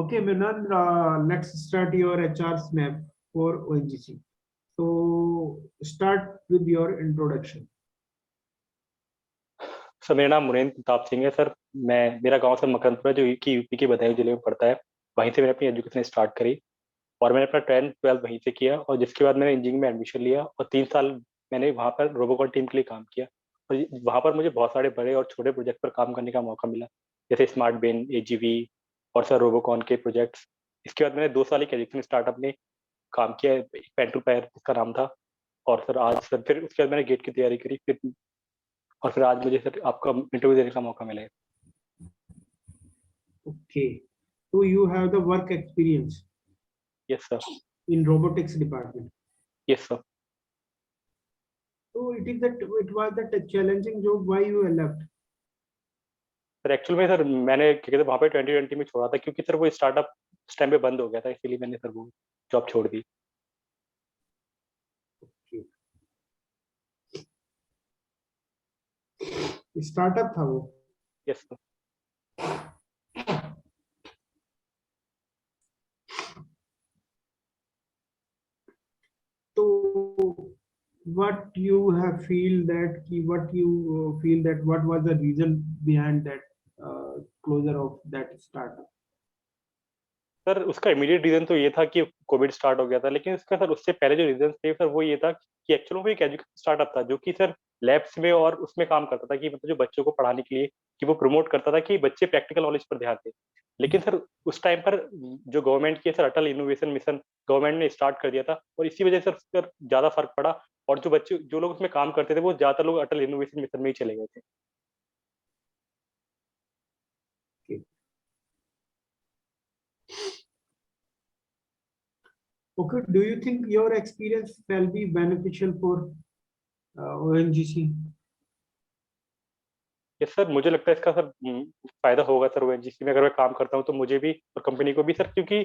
Okay, Minan, let's start your HR snap for ONGC. So start with your introduction. Sir मेरा नाम मुनीन्द्र प्रताप सिंह है sir. मेरा गांव sir मकरंदपुरा जो कि यूपी के बदायूं जिले में पड़ता है। वहीं से मैंने अपनी एजुकेशन स्टार्ट करी और मैंने अपना 10th 12th वहीं से किया और जिसके बाद मैंने इंजीनियरिंग में एडमिशन लिया और 3 साल मैंने वहाँ पर रोबोकॉन टीम के लिए काम किया। और वहाँ पर मुझे बहुत सारे बड़े और छोटे प्रोजेक्ट पर काम करने का मौका मिला, जैसे स्मार्ट बेन, एजीवी और सर रोबोकॉन के प्रोजेक्ट्स। इसके बाद मैंने 2 साल एक एजुकेशन स्टार्टअप में काम किया, पेन टू पैर जिसका नाम था। और सर आज सर फिर उसके बाद मैंने गेट की तैयारी करी फिर, और फिर आज मुझे सर आपका इंटरव्यू देने का मौका मिला है। Okay. So you have the work experience yes sir. in robotics department. Yes sir. So it was that challenging job. Why you left? Sir actual में सर मैंने क्या कहते हैं वहाँ पे 2020 में छोड़ा था, क्योंकि सर वो स्टार्टअप उस टाइम पे बंद हो गया था, इसीलिए मैंने सर वो जॉब छोड़ दी। Okay. स्टार्टअप था वो। Yes sir. तो what you have feel that what you feel that what was the reason behind that closure of that startup? Sir उसका इमीडिएट रीजन तो ये था कि कोविड स्टार्ट हो गया था, लेकिन इसका सर उससे पहले जो रीजन थे सर वो ये था कि एक्चुअली वो एक एजुकेशन स्टार्टअप था जो कि सर लैब्स में और उसमें काम करता था, कि मतलब जो बच्चों को पढ़ाने के लिए कि वो प्रमोट करता था कि बच्चे प्रैक्टिकल नॉलेज पर ध्यान दें। लेकिन सर उस टाइम पर जो गवर्नमेंट की सर अटल इनोवेशन मिशन गवर्नमेंट ने स्टार्ट कर दिया था, और इसी वजह से सर ज्यादा फर्क पड़ा। और जो लोग उसमें काम करते थे वो ज्यादातर लोग अटल इनोवेशन मिशन में ही चले गए थे। Okay, do you think your experience will be beneficial for ONGC? Yes sir, मुझे लगता है इसका सर फायदा होगा सर ओएनजीसी में अगर मैं काम करता हूँ तो मुझे भी और कंपनी को भी सर, क्योंकि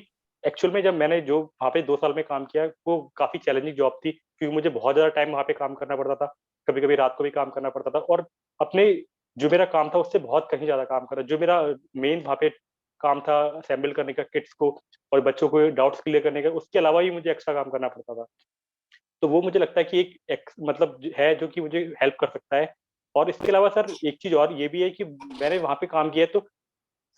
एक्चुअल में जब मैंने जो वहाँ पे 2 साल में काम किया वो काफी चैलेंजिंग जॉब थी, क्योंकि मुझे बहुत ज्यादा टाइम वहाँ पे काम करना पड़ता था। कभी कभी रात को भी काम करना पड़ता था, और अपने जो मेरा काम था उससे बहुत कहीं ज्यादा काम करा। जो मेरा मेन वहाँ पे काम था असेंबल करने का किट्स को और बच्चों को डाउट्स क्लियर करने का, उसके अलावा ही मुझे एक्स्ट्रा काम करना पड़ता था। तो वो मुझे लगता है कि एक मतलब है जो कि मुझे हेल्प कर सकता है। और इसके अलावा सर एक चीज और ये भी है कि मैंने वहां पे काम किया है, तो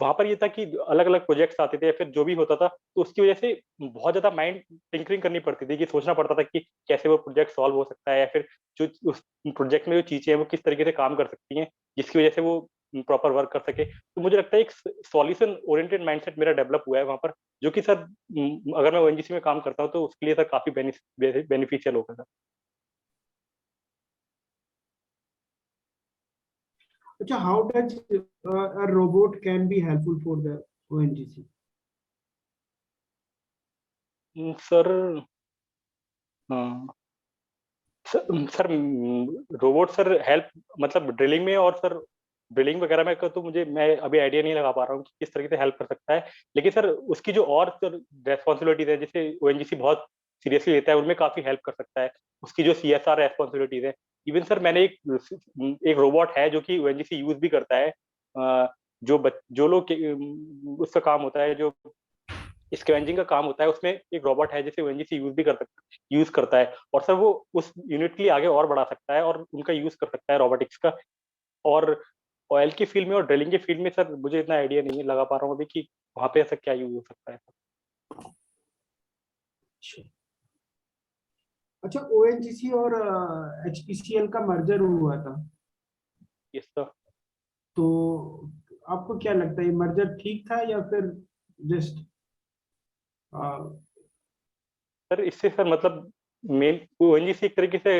वहां पर ये था कि अलग अलग प्रोजेक्ट्स आते थे या फिर जो भी होता था, तो उसकी वजह से बहुत ज्यादा माइंड टिंकरिंग करनी पड़ती थी, कि सोचना पड़ता था कि कैसे वो प्रोजेक्ट सॉल्व हो सकता है, या फिर जो उस प्रोजेक्ट में जो चीजें हैं वो किस तरीके से काम कर सकती हैं जिसकी वजह से वो प्रॉपर वर्क कर सके। तो मुझे लगता है एक सॉल्यूशन ओरिएंटेड माइंडसेट मेरा डेवलप हुआ है वहां पर, जो कि सर अगर मैं ओएनजीसी में काम करता हूँ तो उसके लिए सर काफी बेनिफिशियल होगा सर। अच्छा, how does a robot can be helpful for the ONGC? Sir हाँ, सर रोबोट सर हेल्प मतलब ड्रिलिंग में, और सर ड्रिलिंग वगैरह में का तो मैं अभी आइडिया नहीं लगा पा रहा हूँ कि किस तरीके से हेल्प कर सकता है। लेकिन सर उसकी जो और सर रेस्पॉन्सिबिलिटीज है जिसे ओएनजीसी बहुत सीरियसली लेता है, उनमें काफी हेल्प कर सकता है। उसकी जो सीएसआर रेस्पॉन्सिबिलिटीज है, इवन सर मैंने एक रोबोट है जो कि ओएनजीसी यूज भी करता है। जो लोग उसका काम होता है, जो स्कैवेंजिंग का काम होता है, उसमें एक रोबोट है जिसे ओएनजीसी यूज करता है। और सर वो उस यूनिट के लिए आगे और बढ़ा सकता है और उनका यूज कर सकता है रोबोटिक्स का। और ऑयल की फील्ड में और ड्रिलिंग की फील्ड में सर मुझे इतना आइडिया नहीं लगा पा रहा हूँ अभी कि वहां पे ऐसा क्या यूज हो सकता है। अच्छा, ONGC और HPCL का मर्जर हुआ था, यस सर। तो आपको क्या लगता है ये मर्जर ठीक था या फिर जस्ट सर इससे सर मतलब मेन ओएनजीसी एक तरीके से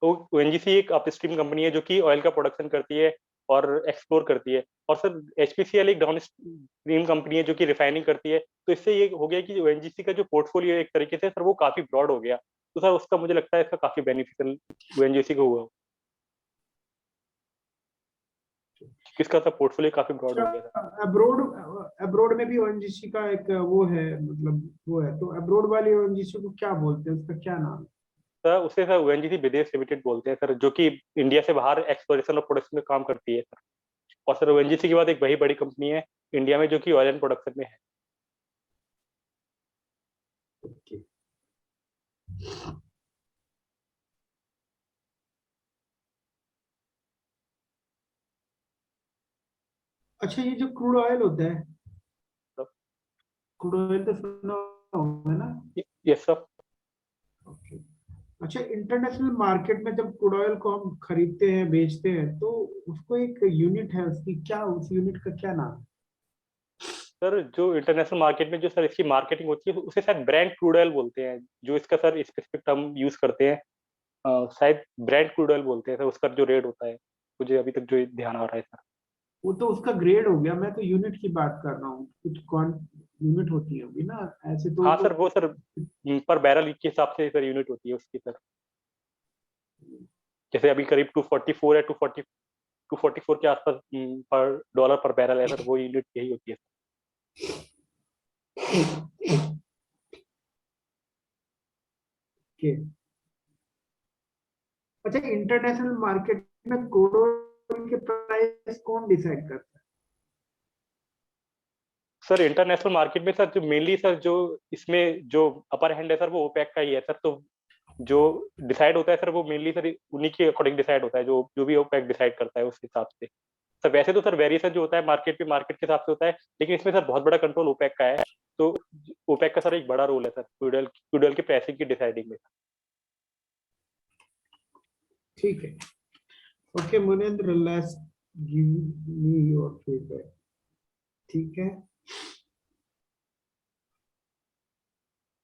ओएनजीसी एक अपस्ट्रीम कंपनी है जो कि ऑयल का प्रोडक्शन करती है और एक्सप्लोर करती है। और सर एचपीसीएल एक डाउन स्ट्रीम कंपनी है जो कि रिफाइनिंग करती है। तो इससे ये हो गया कि ओएनजीसी का जो पोर्टफोलियो है एक तरीके से सर वो काफी ब्रॉड हो गया। तो सर उसका मुझे लगता है इसका काफी बेनिफिशियल ओएनजीसी को हुआ, किसका सर पोर्टफोलियो काफी ब्रॉड हो गया था। अब्रोड अब्रोड में भी ONGC का एक वो है, मतलब वो है, तो अब्रोड वाले ONGC को क्या बोलते हैं, उसका क्या नाम है? सर उसे सर ओएनजीसी विदेश लिमिटेड बोलते हैं सर, जो कि इंडिया से बाहर एक्सप्लोरेशन और प्रोडक्शन में काम करती है सर। और सर ओएनजीसी के बाद एक वही बड़ी कंपनी है इंडिया में जो कि ऑयल एंड प्रोडक्शन में है। अच्छा, ये जो क्रूड ऑयल होता है, क्रूड ऑयल तो सुना होगा ना? Yes sir. ओके। अच्छा, इंटरनेशनल मार्केट में जब क्रूड ऑयल को हम खरीदते हैं बेचते हैं तो उसको एक यूनिट है, उसकी क्या, उस यूनिट का क्या नाम है? सर जो इंटरनेशनल मार्केट में जो सर इसकी मार्केटिंग होती है उसे शायद ब्रांड क्रूड ऑयल बोलते हैं, जो इसका सर स्पेसिफिक टर्म यूज करते हैं। शायद ब्रांड क्रूड ऑयल बोलते हैं सर, उसका जो रेट होता है, मुझे अभी तक जो ध्यान आ रहा है सर। वो तो उसका ग्रेड हो गया, मैं तो यूनिट की बात कर रहा हूँ। कुछ कौन यूनिट होती होगी ना, ऐसे तो हाँ सर, वो सर पर बैरल के हिसाब से सर यूनिट होती है उसकी सर। जैसे अभी करीब 244 है, 244 के आसपास पर डॉलर पर बैरल है सर, वो यूनिट यही होती है। के अच्छा, इंटरनेशनल मार्केट में क्रूड ऑयल के प्राइस कौन डिसाइड करता है? सर इंटरनेशनल मार्केट में सर जो मेनली सर जो इसमें जो अपर हैंड है सर वो ओपेक का ही है सर। तो जो डिसाइड होता है सर वो मेनली सर उन्हीं के अकॉर्डिंग डिसाइड होता है, जो जो भी ओपेक डिसाइड करता है उस हिसाब से। सर वैसे तो सर वेरिएशन जो होता है मार्केट पे मार्केट के हिसाब से होता है, लेकिन इसमें सर बहुत बड़ा कंट्रोल ओपेक का है। तो ओपेक का सर एक बड़ा रोल है सर क्रूड ऑयल की प्राइसिंग की डिसाइडिंग में। ठीक है। Okay Munendra, let's give me your feedback. ठीक है,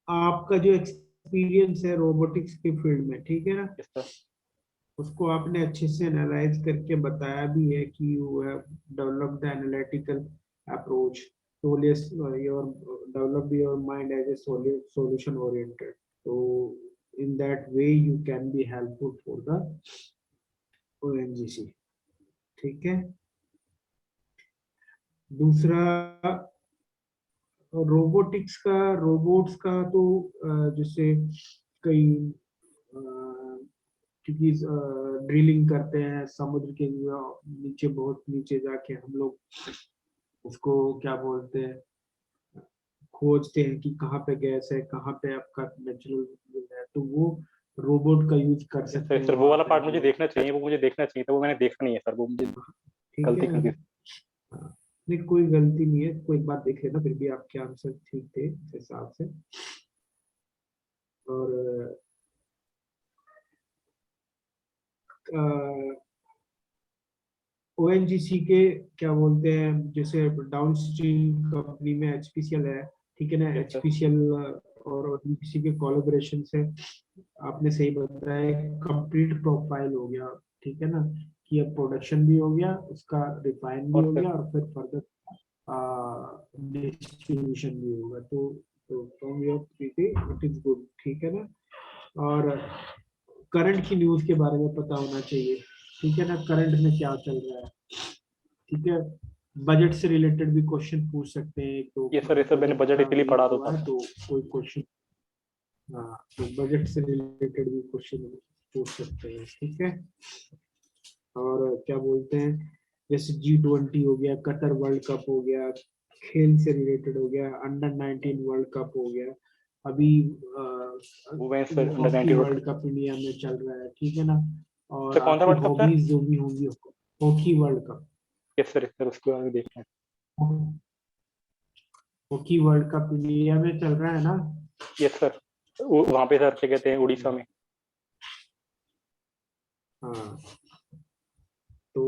आपका जो एक्सपीरियंस है रोबोटिक्स के फील्ड में, ठीक है ना, यस सर। उसको आपने अच्छे से एनालाइज करके बताया भी है कि you have developed the analytical approach, your develop your mind as a solution oriented. So in that way you can be helpful for the ONGC. ठीक है। दूसरा, रोबोटिक्स का, रोबोट्स का तो जैसे कई क्योंकि ड्रिलिंग करते हैं समुद्र के नीचे, बहुत नीचे जाके हम लोग उसको क्या बोलते हैं, खोजते हैं कि कहाँ पे गैस है, कहाँ पे आपका नेचुरल है, तो वो रोबोट का यूज कर सकते सर हैं सर वो वहां वाला पे पार्ट हम मुझे लोग। देखना चाहिए, वो मुझे देखना चाहिए था, वो मैंने देखा नहीं है सर, वो मुझे ठीक गलती है। कर दी। हाँ, नहीं कोई गलती नहीं है, कोई बात देख लेना, फिर भी आपके आंसर ठीक थे इस हिसाब से। और ओएनजीसी के क्या बोलते हैं, जैसे डाउनस्ट्रीम कंपनी में एचपीसीएल है, ठीक है ना, यस सर। एचपीसीएल और ओएनजीसी के कोलैबोरेशन से आपने सही बताया, कंप्लीट प्रोफाइल हो गया, ठीक है ना, कि अब प्रोडक्शन भी हो गया, उसका रिफाइन भी और हो सर गया, और फिर फर्दर डिस्ट्रीब्यूशन भी होगा। तो from your PT it is good, ठीक है ना। और करंट की न्यूज के बारे में पता होना चाहिए, ठीक है ना, करंट में क्या चल रहा है, ठीक है। बजट से रिलेटेड भी क्वेश्चन पूछ सकते हैं एक दो, ये सर, ये सर मैंने बजट बजट का इसीलिए लीक पढ़ा दो हुआ था। है तो कोई क्वेश्चन, हाँ, तो बजट से रिलेटेड भी क्वेश्चन पूछ सकते हैं, ठीक है। और क्या बोलते हैं, जैसे G20 हो गया, कतर वर्ल्ड कप हो गया, खेल से रिलेटेड हो गया, अंडर 19 वर्ल्ड कप हो गया, अभी women's sir under hockey 19 world cup India में चल रहा है, ठीक है ना। और सर कौन सा आपकी वर्ल्ड कप सर? हॉबीज जो भी होंगी, hockey world cup, yes sir उसको आगे देखना है। हॉकी वर्ल्ड कप इंडिया में चल रहा है ना। यस सर, वहाँ पे सर क्या कहते हैं उड़ीसा में। हाँ, तो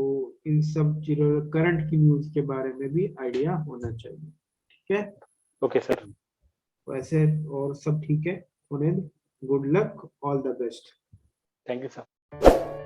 इन सब चीजों, करंट की न्यूज के बारे में भी आइडिया होना चाहिए, ठीक है। Okay sir. वैसे और सब ठीक है, उन्हें good luck, all the best. Thank you sir.